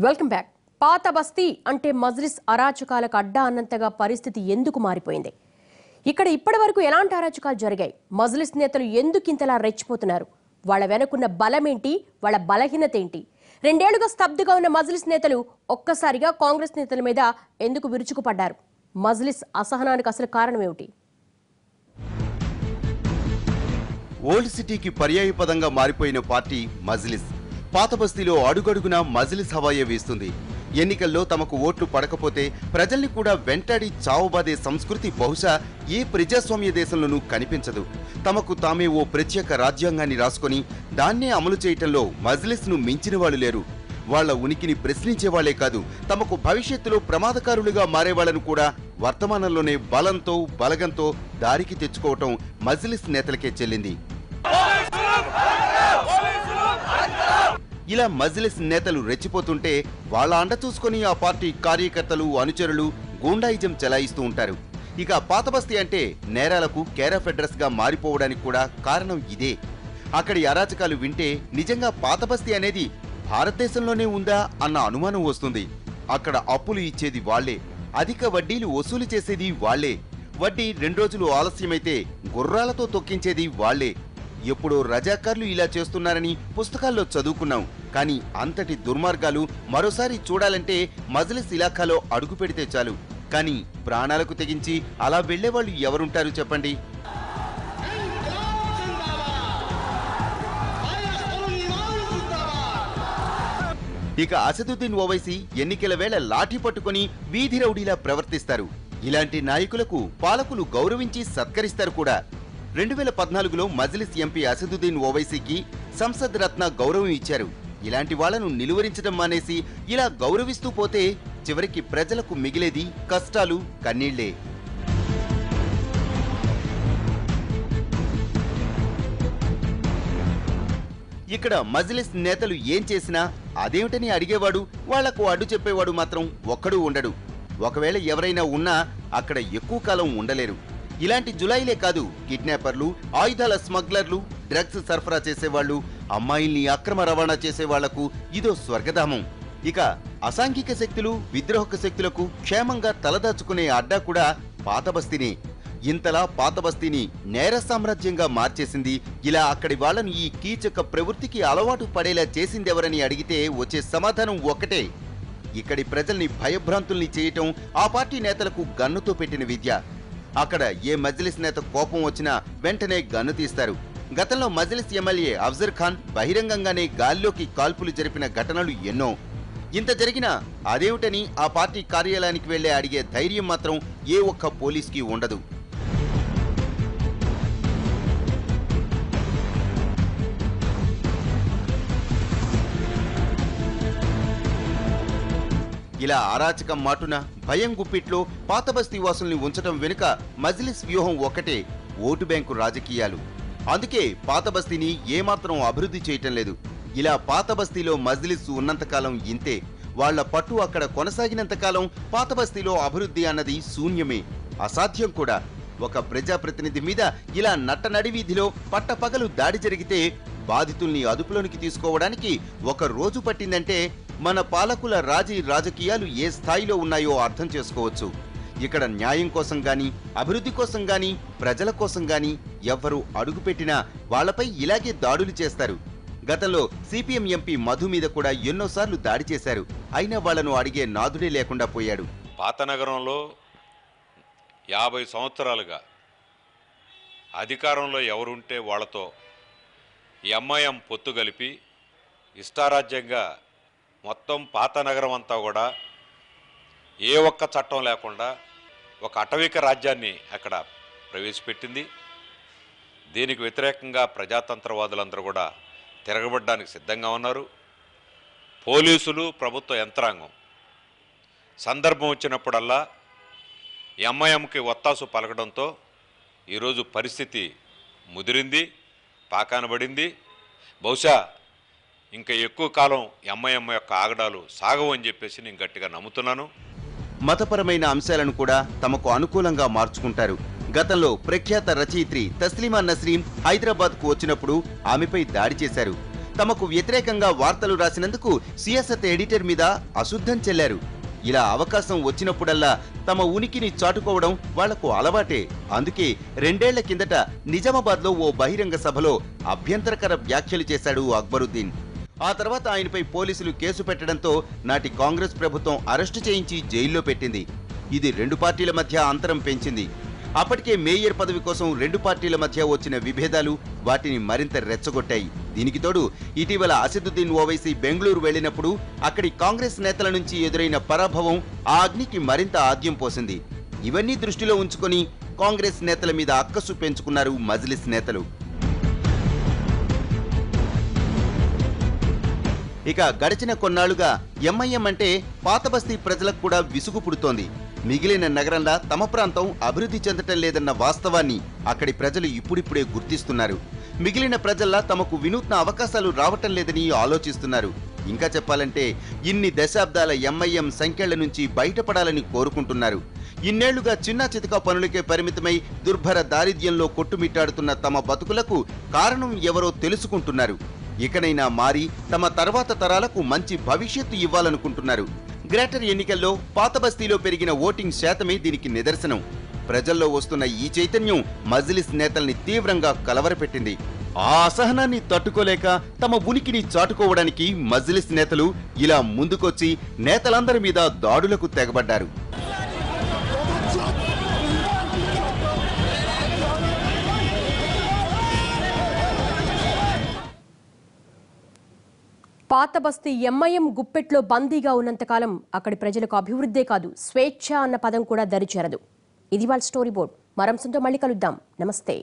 Welcome back. పాత బస్తీ అంటే మజ్లిస్ అరాచకాలకు అడ్డా అన్నంతగా పరిస్థితి ఎందుకు మారిపోయింది? ఇక్కడ ఇప్పటివరకు ఎలాంటి అరాచకాలు జరిగాయి? మజ్లిస్ నేతలు ఎందుకు ఇంతలా రెచ్చిపోతున్నారు? వాళ్ళ వెనుకున్న బలమేంటి? వాళ్ళ బలహీనత ఏంటి? రెండేళ్లుగా స్తబ్దుగా ఉన్న మజ్లిస్ నేతలు ఒక్కసారిగా కాంగ్రెస్ నేతల మీద ఎందుకు విరుచుకుపడ్డారు? మజ్లిస్ అసహనానికి అసలు కారణం ఏమిటి? ఓల్డ్ సిటీకి పర్యాయపదంగా మారిపోయిన పార్టీ మజ్లిస్. పాత బస్తీలో అడుగడుగునా మజ్లిస్ హవాయే వీస్తుంది. ఎన్నికల్లో తమకు ఓట్లు పడకపోతే ప్రజల్ని కూడా వెంటాడి చావుబాదే సంస్కృతి బహుశా ఏ ప్రజాస్వామ్య దేశంలోనూ కనిపించదు. తమకు తామే ఓ ప్రత్యేక రాజ్యాంగాన్ని రాసుకొని దాన్నే అమలు చేయటంలో మజ్లిస్ను మించిన వాళ్ళు లేరు. వాళ్ల ఉనికిని ప్రశ్నించేవాళ్లే కాదు, తమకు భవిష్యత్తులో ప్రమాదకారులుగా మారేవాళ్లను కూడా వర్తమానంలోనే బలంతో బలగంతో దారికి తెచ్చుకోవటం మజ్లిస్ నేతలకే చెల్లింది. ఇలా మజ్లిస్ నేతలు రెచ్చిపోతుంటే వాళ్ళ అండ చూసుకొని ఆ పార్టీ కార్యకర్తలు అనుచరులు గూండాయిజం చెలాయిస్తూ ఉంటారు. ఇక పాత బస్తీ అంటే నేరాలకు కేర్ ఆఫ్ అడ్రస్ గా మారిపోవడానికి కూడా కారణం ఇదే. అక్కడి అరాచకాలు వింటే నిజంగా పాత బస్తీ అనేది భారతదేశంలోనే ఉందా అన్న అనుమానం వస్తుంది. అక్కడ అప్పులు ఇచ్చేది వాళ్లే, అధిక వడ్డీలు వసూలు చేసేది వాళ్లే, వడ్డీ 2 రోజులు ఆలస్యమైతే గుర్రాలతో తొక్కించేది వాళ్లే. ఎప్పుడో రజాకార్లు ఇలా చేస్తున్నారని పుస్తకాల్లో చదువుకున్నాం. కానీ అంతటి దుర్మార్గాలు మరోసారి చూడాలంటే మజ్లిస్ ఇలాఖాలో అడుగు పెడితే చాలు. కానీ ప్రాణాలకు తెగించి అలా వెళ్లేవాళ్లు ఎవరుంటారు చెప్పండి? ఇక అసదుద్దీన్ ఓవైసీ ఎన్నికల వేళ లాఠీ పట్టుకుని వీధి రౌడీలా ప్రవర్తిస్తారు. ఇలాంటి నాయకులకు పాలకులు గౌరవించి సత్కరిస్తారు కూడా. 2014లో మజ్లిస్ ఎంపీ అసదుద్దీన్ ఓవైసీకి సంసద్ రత్న గౌరవం ఇచ్చారు. ఇలాంటి వాళ్లను నిలువరించడం మానేసి ఇలా గౌరవిస్తూ పోతే చివరికి ప్రజలకు మిగిలేది కష్టాలు, కన్నీళ్లే. ఇక్కడ మజ్లిస్ నేతలు ఏం చేసినా అదేమిటని అడిగేవాడు, వాళ్లకు అడ్డు చెప్పేవాడు మాత్రం ఒక్కడూ ఉండడు. ఒకవేళ ఎవరైనా ఉన్నా అక్కడ ఎక్కువ కాలం ఉండలేరు. ఇలాంటి జులాయిలే కాదు, కిడ్నాపర్లు, ఆయుధాల స్మగ్లర్లు, డ్రగ్స్ సరఫరా చేసేవాళ్లు, అమ్మాయిల్ని అక్రమ రవాణా చేసేవాళ్లకు ఇదో స్వర్గధామం. ఇక అసాంఘిక శక్తులు, విద్రోహక శక్తులకు క్షేమంగా తలదాచుకునే అడ్డా కూడా పాత బస్తీనే. ఇంతలా పాత బస్తీని నేర సామ్రాజ్యంగా మార్చేసింది, ఇలా అక్కడి వాళ్లను ఈ కీచక ప్రవృత్తికి అలవాటు పడేలా చేసిందెవరని అడిగితే వచ్చే సమాధానం ఒక్కటే: ఇక్కడి ప్రజల్ని భయభ్రాంతుల్ని చేయటం ఆ పార్టీ నేతలకు గన్నుతో పెట్టిన విద్య. అక్కడ ఏ మజ్లిస్ నేత కోపం వచ్చినా వెంటనే గన్ను తీస్తారు. గతంలో మజ్లిస్ ఎమ్మెల్యే అఫ్జర్ ఖాన్ బహిరంగంగానే గాల్లోకి కాల్పులు జరిపిన ఘటనలు ఎన్నో. ఇంత జరిగినా అదేమిటని ఆ పార్టీ కార్యాలయానికి వెళ్లే అడిగే ధైర్యం మాత్రం ఏ ఒక్క పోలీస్కి ఉండదు. ఇలా అరాచకం మాటున భయం గుప్పిట్లో పాత బస్తీ వాసుల్ని ఉంచటం వెనుక మజ్లిస్ వ్యూహం ఒక్కటే: ఓటు బ్యాంకు రాజకీయాలు. అందుకే పాత బస్తీని ఏమాత్రం అభివృద్ధి చేయటం లేదు. ఇలా పాత బస్తీలో మజ్లిస్ ఉన్నంతకాలం ఇంతే. వాళ్ల పట్టు అక్కడ కొనసాగినంతకాలం పాత బస్తీలో అభివృద్ధి అన్నది శూన్యమే, అసాధ్యం కూడా. ఒక ప్రజాప్రతినిధి మీద ఇలా నట్టనడివీధిలో పట్టపగలు దాడి జరిగితే బాధితుల్ని అదుపులోనికి తీసుకోవడానికి 1 రోజు పట్టిందంటే మన పాలకుల రాజకీయాలు ఏ స్థాయిలో ఉన్నాయో అర్థం చేసుకోవచ్చు. ఇక్కడ న్యాయం కోసం గాని, అభివృద్ధి కోసం గాని, ప్రజల కోసం గాని ఎవ్వరూ అడుగుపెట్టినా వాళ్లపై ఇలాగే దాడులు చేస్తారు. గతంలో సిపిఎం ఎంపీ మధు మీద కూడా ఎన్నోసార్లు దాడి చేశారు. అయినా వాళ్లను అడిగే నాదుడే లేకుండా పోయాడు. పాత నగరంలో 50 సంవత్సరాలుగా అధికారంలో ఎవరుంటే వాళ్లతో ఎంఐఎం పొత్తు కలిపి ఇష్టారాజ్యంగా మొత్తం పాత నగరం అంతా కూడా ఏ ఒక్క చట్టం లేకుండా ఒక అటవిక రాజ్యాన్ని అక్కడ ప్రవేశపెట్టింది. దీనికి వ్యతిరేకంగా ప్రజాతంత్రవాదులందరూ కూడా తిరగబడడానికి సిద్ధంగా ఉన్నారు. పోలీసులు, ప్రభుత్వ యంత్రాంగం సందర్భం వచ్చినప్పుడల్లా ఎంఐఎంకి ఒత్తాసు పలకడంతో ఈరోజు పరిస్థితి ముదిరింది, పాకానబడింది. బహుశా ఇంకా ఎక్కువ కాలం ఎంఐఎం యొక్క ఆగడాలు సాగవు అని చెప్పేసి నేను గట్టిగా నమ్ముతున్నాను. మతపరమైన అంశాలను కూడా తమకు అనుకూలంగా మార్చుకుంటారు. గతంలో ప్రఖ్యాత రచయిత్రి తస్లీమా నస్రీన్ హైదరాబాద్కు వచ్చినప్పుడు ఆమెపై దాడి చేశారు. తమకు వ్యతిరేకంగా వార్తలు రాసినందుకు సియాసత్ ఎడిటర్ మీద అశుద్ధం చెల్లారు. ఇలా అవకాశం వచ్చినప్పుడల్లా తమ ఉనికిని చాటుకోవడం వాళ్లకు అలవాటే. అందుకే 2 ఏళ్ల కిందట నిజామాబాద్లో ఓ బహిరంగ సభలో అభ్యంతరకర వ్యాఖ్యలు చేశాడు అక్బరుద్దీన్. ఆ తర్వాత ఆయనపై పోలీసులు కేసు పెట్టడంతో నాటి కాంగ్రెస్ ప్రభుత్వం అరెస్టు చేయించి జైల్లో పెట్టింది. ఇది 2 పార్టీల మధ్య అంతరం పెంచింది. అప్పటికే మేయర్ పదవి కోసం 2 పార్టీల మధ్య వచ్చిన విభేదాలు వాటిని మరింత రెచ్చగొట్టాయి. దీనికి తోడు ఇటీవల అసదుద్దీన్ ఓవైసీ బెంగళూరు వెళ్లినప్పుడు అక్కడి కాంగ్రెస్ నేతల నుంచి ఎదురైన పరాభవం ఆ అగ్నికి మరింత ఆద్యం పోసింది. ఇవన్నీ దృష్టిలో ఉంచుకొని కాంగ్రెస్ నేతల మీద అక్కసు పెంచుకున్నారు మజ్లిస్ నేతలు. ఇక గడిచిన కొన్నాళ్లుగా ఎంఐఎం అంటే పాత బస్తీ ప్రజలకు కూడా విసుగు పుడుతోంది. మిగిలిన నగరంలా తమ ప్రాంతం అభివృద్ధి చెందటం లేదన్న వాస్తవాన్ని అక్కడి ప్రజలు ఇప్పుడిప్పుడే గుర్తిస్తున్నారు. మిగిలిన ప్రజల్లా తమకు వినూత్న అవకాశాలు రావటం లేదని ఆలోచిస్తున్నారు. ఇంకా చెప్పాలంటే ఇన్ని దశాబ్దాల ఎంఐఎం సంఖ్యల నుంచి బయటపడాలని కోరుకుంటున్నారు. ఇన్నేళ్లుగా చిన్నా చితకా పనులకే పరిమితమై దుర్భర దారిద్ర్యంలో కొట్టుమిట్టాడుతున్న తమ బతుకులకు కారణం ఎవరో తెలుసుకుంటున్నారు. ఇకనైనా మారి తమ తర్వాత తరాలకు మంచి భవిష్యత్తు ఇవ్వాలనుకుంటున్నారు. గ్రేటర్ ఎన్నికల్లో పాత బస్తీలో పెరిగిన ఓటింగ్ శాతమే దీనికి నిదర్శనం. ప్రజల్లో వస్తున్న ఈ చైతన్యం మజ్లిస్ నేతల్ని తీవ్రంగా కలవరపెట్టింది. ఆ అసహనాన్ని తట్టుకోలేక తమ ఉనికిని చాటుకోవడానికి మజ్లిస్ నేతలు ఇలా ముందుకొచ్చి నేతలందరి మీద దాడులకు తెగబడ్డారు. పాత బస్తీ ఎంఐఎం గుప్పెట్లో బందీగా ఉన్నంతకాలం అక్కడి ప్రజలకు అభివృద్ధే కాదు, స్వేచ్ఛ అన్న పదం కూడా దరిచేరదు. ఇది వాళ్ళ స్టోరీ బోర్డ్. మరంసంతో మళ్ళీ కలుద్దాం. నమస్తే.